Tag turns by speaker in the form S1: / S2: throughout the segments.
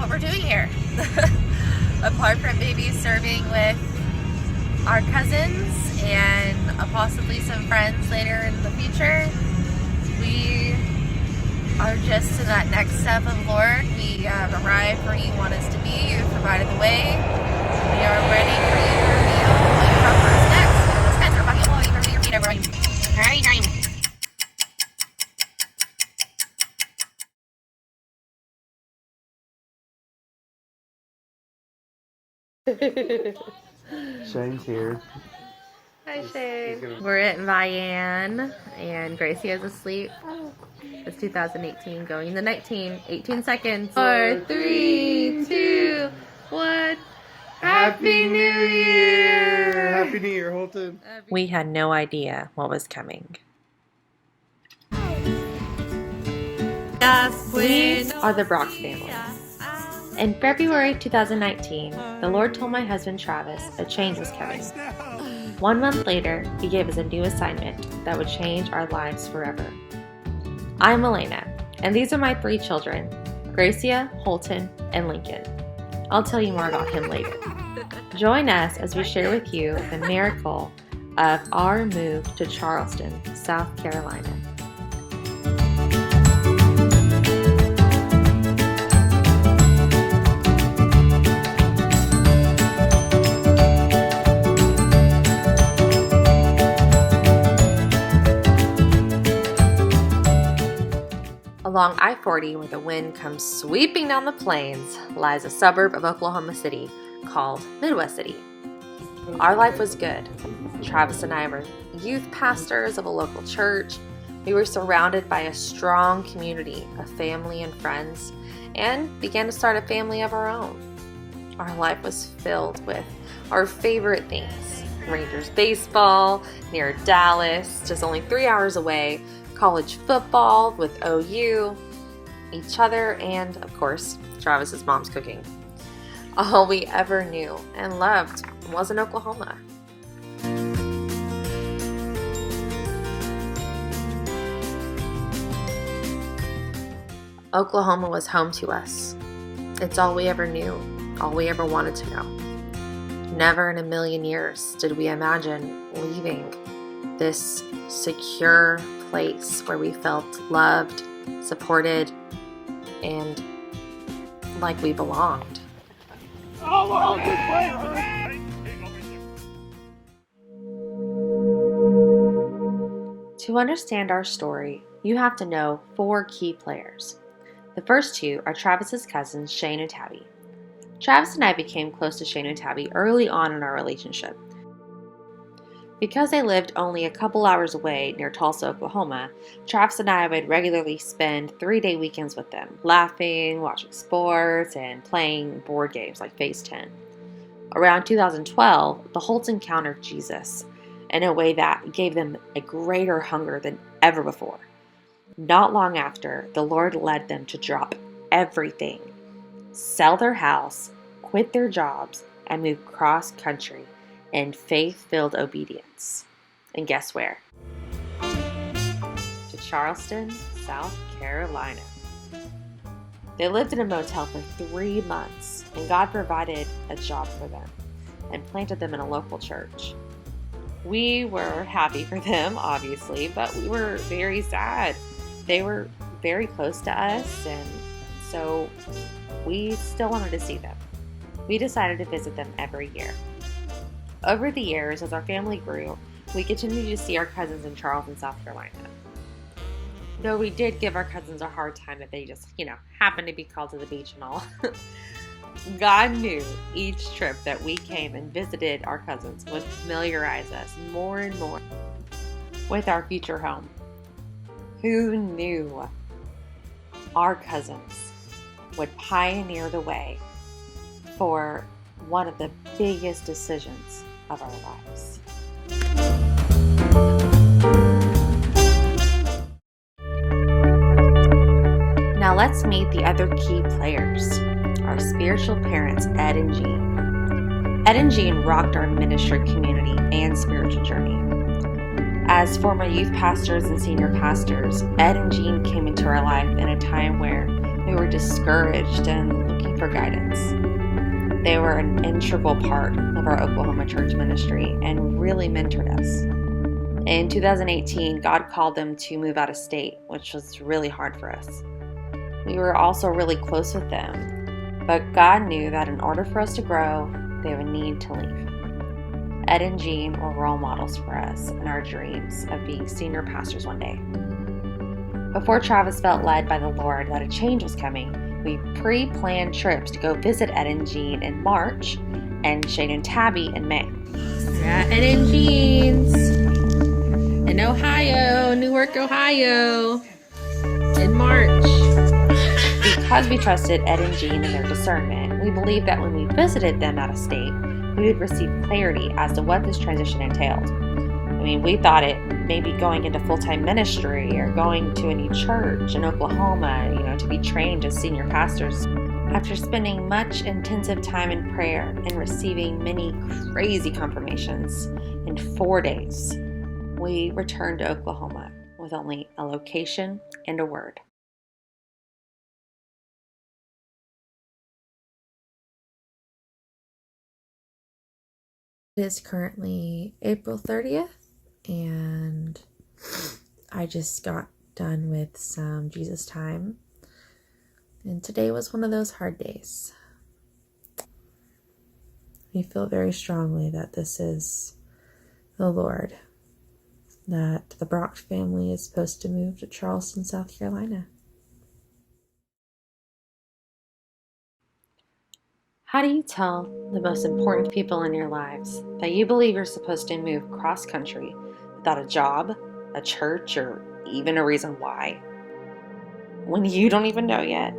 S1: what we're doing here. Apart from maybe serving with our cousins and possibly some friends later in the future, we are just in that next step of Lord. We have arrived where you want us to be. You've provided the way. We are ready for you to reveal what you have for us next. Those kinds are fucking holy for your feet, everyone.
S2: Shane's here.
S1: Hi, Shane. We're at Vian, and Gracia is asleep. It's 2018, going into 19. 18 seconds. 4, 3, 2, 1. Happy New Year!
S2: Happy New Year, Holten.
S1: We had no idea what was coming. We are the Bracht family. In February 2019, the Lord told my husband Travis a change was coming. 1 month later, He gave us a new assignment that would change our lives forever. I'm Malana, and these are my 3 children, Gracia, Holten, and Lincoln. I'll tell you more about him later. Join us as we share with you the miracle of our move to Charleston, South Carolina. Along I-40, where the wind comes sweeping down the plains, lies a suburb of Oklahoma City called Midwest City. Our life was good. Travis and I were youth pastors of a local church. We were surrounded by a strong community of family and friends, and began to start a family of our own. Our life was filled with our favorite things: Rangers baseball near Dallas, just only 3 hours away, college football with OU, each other, and of course, Travis's mom's cooking. All we ever knew and loved was in Oklahoma. Oklahoma was home to us. It's all we ever knew, all we ever wanted to know. Never in a million years did we imagine leaving this secure place where we felt loved, supported, and like we belonged. To understand our story, you have to know 4 key players. The first 2 are Travis's cousins, Shane and Tabby. Travis and I became close to Shane and Tabby early on in our relationship. Because they lived only a couple hours away near Tulsa, Oklahoma, Travis and I would regularly spend 3-day weekends with them, laughing, watching sports, and playing board games like Phase 10. Around 2012, the Holtens encountered Jesus in a way that gave them a greater hunger than ever before. Not long after, the Lord led them to drop everything, sell their house, quit their jobs, and move cross-country in faith-filled obedience. And guess where? To Charleston, South Carolina. They lived in a motel for 3 months, and God provided a job for them and planted them in a local church. We were happy for them, obviously, but we were very sad. They were very close to us, and so we still wanted to see them. We decided to visit them every year. Over the years, as our family grew, we continued to see our cousins in Charleston, South Carolina. Though we did give our cousins a hard time that they just, happened to be called to the beach and all. God knew each trip that we came and visited our cousins would familiarize us more and more with our future home. Who knew our cousins would pioneer the way for one of the biggest decisions of our lives? Now let's meet the other key players, our spiritual parents, Ed and Jean. Ed and Jean rocked our ministry community and spiritual journey. As former youth pastors and senior pastors, Ed and Jean came into our life in a time where we were discouraged and looking for guidance. They were an integral part of our Oklahoma church ministry and really mentored us. In 2018, God called them to move out of state, which was really hard for us. We were also really close with them, but God knew that in order for us to grow, they would need to leave. Ed and Jean were role models for us in our dreams of being senior pastors one day. Before Travis felt led by the Lord that a change was coming, we pre-planned trips to go visit Ed and Jean in March and Shane and Tabby in May.
S3: Ed and Jean's in Ohio, Newark, Ohio, in March.
S1: Because we trusted Ed and Jean in their discernment, we believed that when we visited them out of state, we would receive clarity as to what this transition entailed. We thought it maybe going into full-time ministry or going to a new church in Oklahoma, to be trained as senior pastors. After spending much intensive time in prayer and receiving many crazy confirmations in 4 days, we returned to Oklahoma with only a location and a word.
S3: It is currently April 30th, and I just got done with some Jesus time, and today was one of those hard days. We feel very strongly that this is the Lord, that the Bracht family is supposed to move to Charleston, South Carolina.
S1: How do you tell the most important people in your lives that you believe you're supposed to move cross-country without a job, a church, or even a reason why, when you don't even know yet?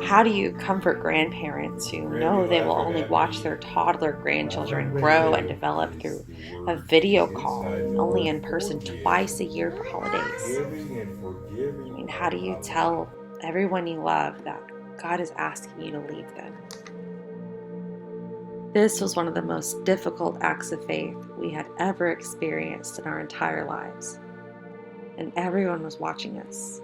S1: How do you comfort grandparents who know they will only watch their toddler grandchildren grow and develop through a video call, only in person twice a year for holidays? How do you tell everyone you love that God is asking you to leave them? This was one of the most difficult acts of faith we had ever experienced in our entire lives, and everyone was watching us.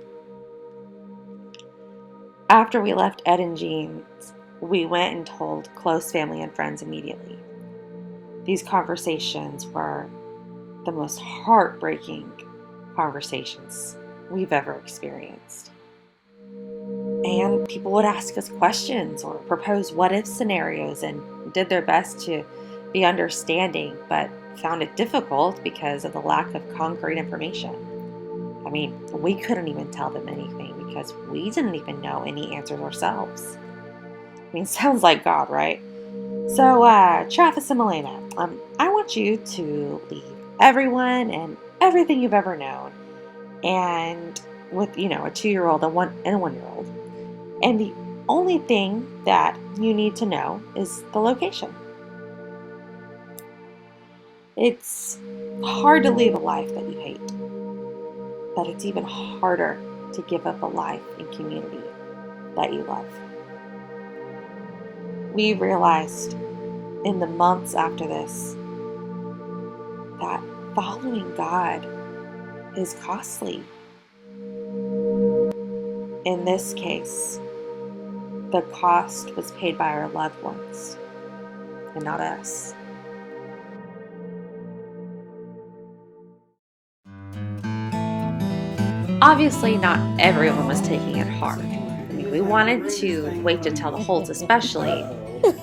S1: After we left Ed and Jean's, we went and told close family and friends immediately. These conversations were the most heartbreaking conversations we've ever experienced. And people would ask us questions or propose what-if scenarios and did their best to be understanding, but found it difficult because of the lack of concrete information. We couldn't even tell them anything because we didn't even know any answers ourselves. Sounds like God, right? So, Travis and Malana, I want you to leave everyone and everything you've ever known, and with, a 2-year-old and a 1-year-old. And the only thing that you need to know is the location. It's hard to leave a life that you hate, but it's even harder to give up a life and community that you love. We realized in the months after this that following God is costly. In this case, the cost was paid by our loved ones and not us. Obviously, not everyone was taking it hard. We wanted to wait to tell the Holts, especially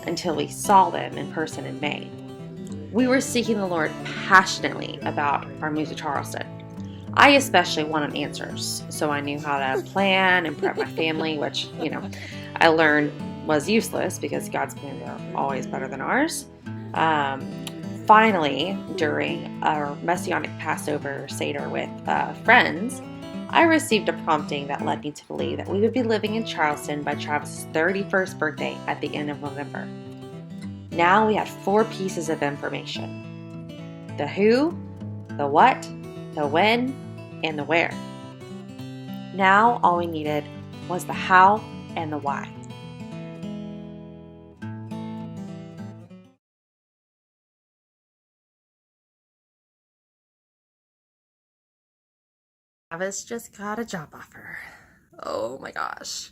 S1: until we saw them in person in May. We were seeking the Lord passionately about our move to Charleston. I especially wanted answers, so I knew how to plan and prep my family, which, I learned was useless because God's plans are always better than ours. Finally, during our Messianic Passover Seder with friends, I received a prompting that led me to believe that we would be living in Charleston by Travis' 31st birthday at the end of November. Now we had 4 pieces of information: the who, the what, the when, and the where. Now all we needed was the how and the why.
S3: Travis just got a job offer. Oh my gosh.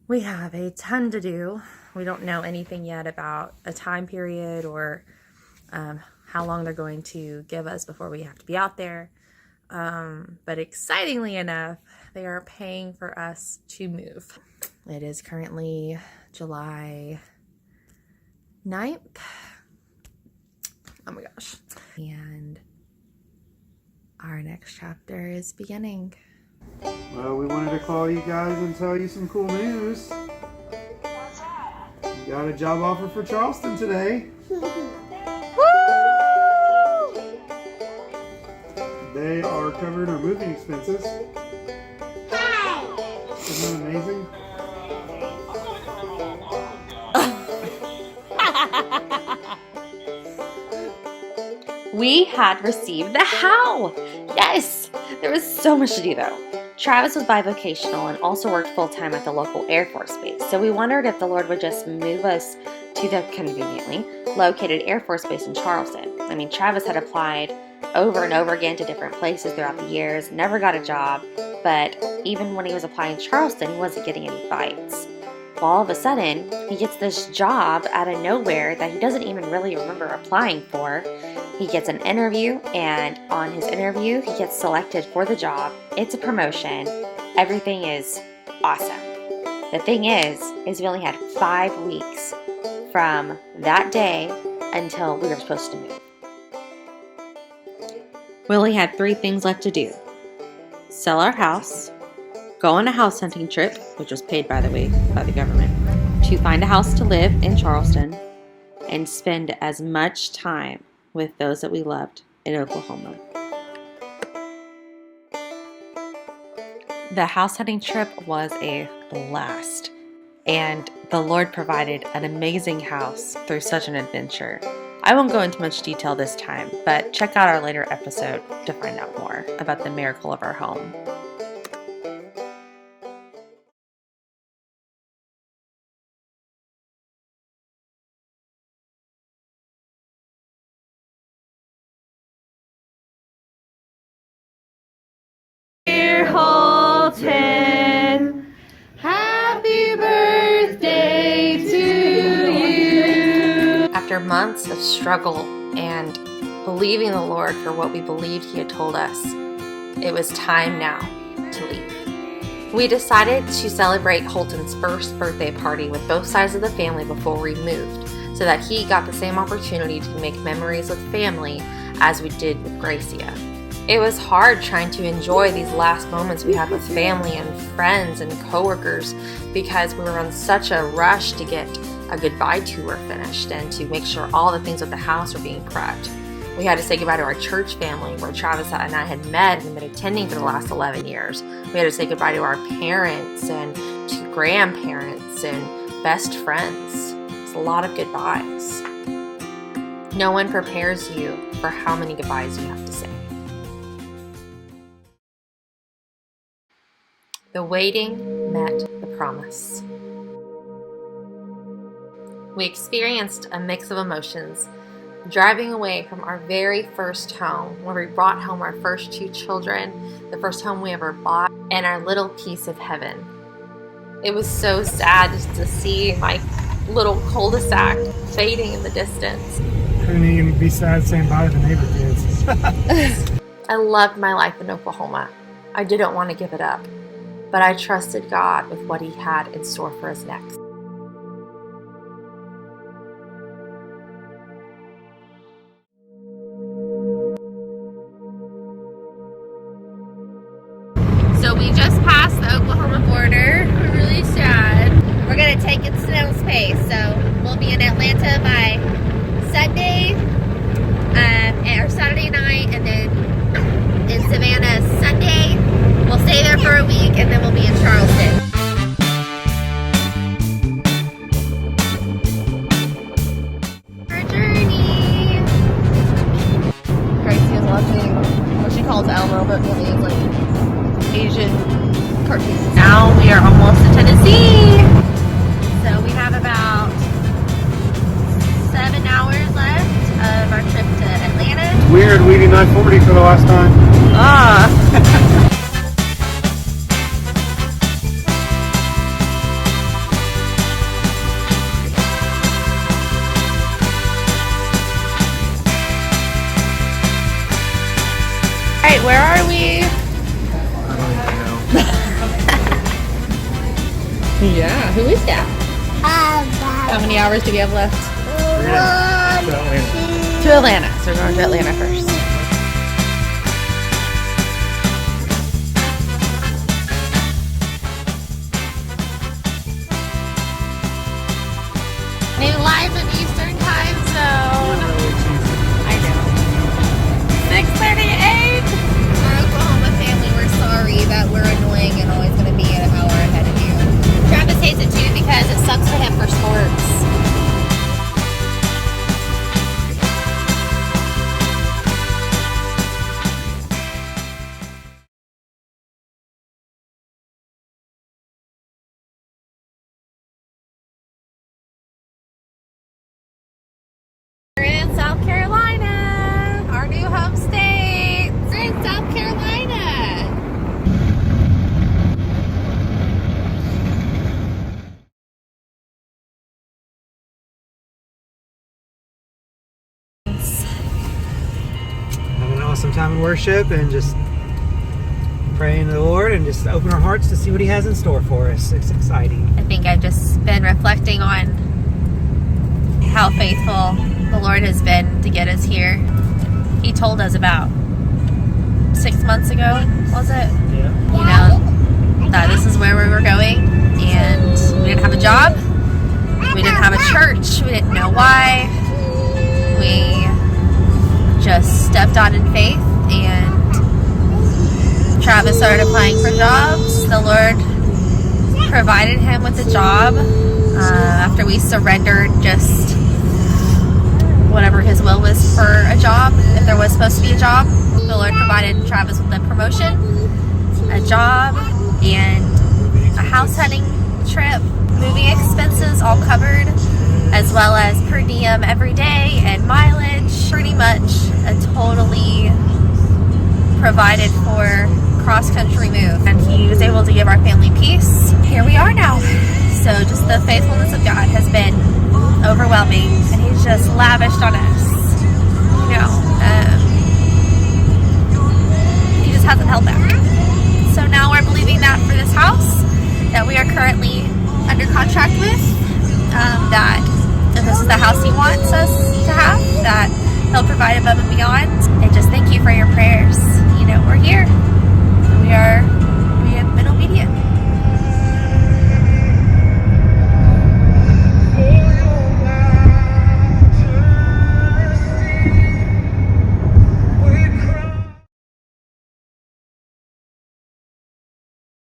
S3: We have a ton to do. We don't know anything yet about a time period or how long they're going to give us before we have to be out there. But excitingly enough, they are paying for us to move. It is currently July 9th. Oh my gosh. And our next chapter is beginning.
S2: Well, we wanted to call you guys and tell you some cool news. You got a job offer for Charleston today. They are covering our moving expenses. Isn't that amazing?
S1: We had received the how. Yes! There was so much to do though. Travis was bivocational and also worked full-time at the local Air Force Base, so we wondered if the Lord would just move us to the conveniently located Air Force Base in Charleston. I mean, Travis had applied over and over again to different places throughout the years, never got a job, but even when he was applying in Charleston, he wasn't getting any bites. Well, all of a sudden, he gets this job out of nowhere that he doesn't even really remember applying for. He gets an interview, and on his interview, he gets selected for the job. It's a promotion. Everything is awesome. The thing is we only had 5 weeks from that day until we were supposed to move. We only had 3 things left to do. Sell our house, go on a house hunting trip, which was paid, by the way, by the government, to find a house to live in Charleston, and spend as much time with those that we loved in Oklahoma. The house hunting trip was a blast, and the Lord provided an amazing house through such an adventure. I won't go into much detail this time, but check out our later episode to find out more about the miracle of our home. Dear Holten, happy birthday to you. After months of struggle and believing the Lord for what we believed He had told us, it was time now to leave. We decided to celebrate Holten's first birthday party with both sides of the family before we moved, so that he got the same opportunity to make memories with family as we did with Gracia. It was hard trying to enjoy these last moments we had with family and friends and coworkers because we were on such a rush to get a goodbye tour finished and to make sure all the things at the house were being prepped. We had to say goodbye to our church family where Travis and I had met and been attending for the last 11 years. We had to say goodbye to our parents and to grandparents and best friends. It's a lot of goodbyes. No one prepares you for how many goodbyes you have to say. The waiting met the promise. We experienced a mix of emotions, driving away from our very first home, where we brought home our first 2 children, the first home we ever bought, and our little piece of heaven. It was so sad just to see my little cul-de-sac fading in the distance.
S4: Couldn't even be sad saying bye to the neighbor kids.
S1: I loved my life in Oklahoma. I didn't want to give it up, but I trusted God with what He had in store for us next. So we just passed the Oklahoma border. We're really sad. We're going to take it snail's pace. So we'll be in Atlanta by Sunday, or Saturday night, and then in Savannah Sunday. We'll stay there for a week, and then we'll be in Charleston. Our journey. Gracia is watching what she calls Elmo, but really it's like Asian cartoons. Now we are almost to Tennessee. So we have about 7 hours left of our trip to Atlanta.
S2: It's weird leaving 940 for the last time.
S1: Yeah, who is that? How many hours do we have left? To Atlanta. So we're going to Atlanta first. New live in Eastern Time Zone. I know. 6:38.
S3: Our Oklahoma family, we're sorry that we're annoying and always going to be an hour ahead of you.
S1: Travis hates it too because it sucks for him for sports. We're in South Carolina, our new home state. We're in South Carolina.
S2: Having an awesome time in worship and just praying to the Lord and just open our hearts to see what He has in store for us. It's exciting.
S1: I think I've just been reflecting on how faithful the Lord has been to get us here. He told us about 6 months ago, was it?
S2: Yeah.
S1: You know, that this is where we were going, and we didn't have a job, we didn't have a church, we didn't know why. We just stepped out in faith, and Travis started applying for jobs. The Lord provided him with a job after we surrendered just whatever His will was for a job. If there was supposed to be a job, the Lord provided Travis with a promotion, a job, and a house hunting trip, moving expenses all covered, as well as per diem every day and mileage. Pretty much a totally provided for cross-country move, and He was able to give our family peace. Here we are now. So just the faithfulness of God has been overwhelming, and He's just lavished on us. You know, He just hasn't held back. So now we're believing that for this house that we are currently under contract with, that if this is the house He wants us to have, that He'll provide above and beyond. And just thank you for your prayers. You know, we're here. We are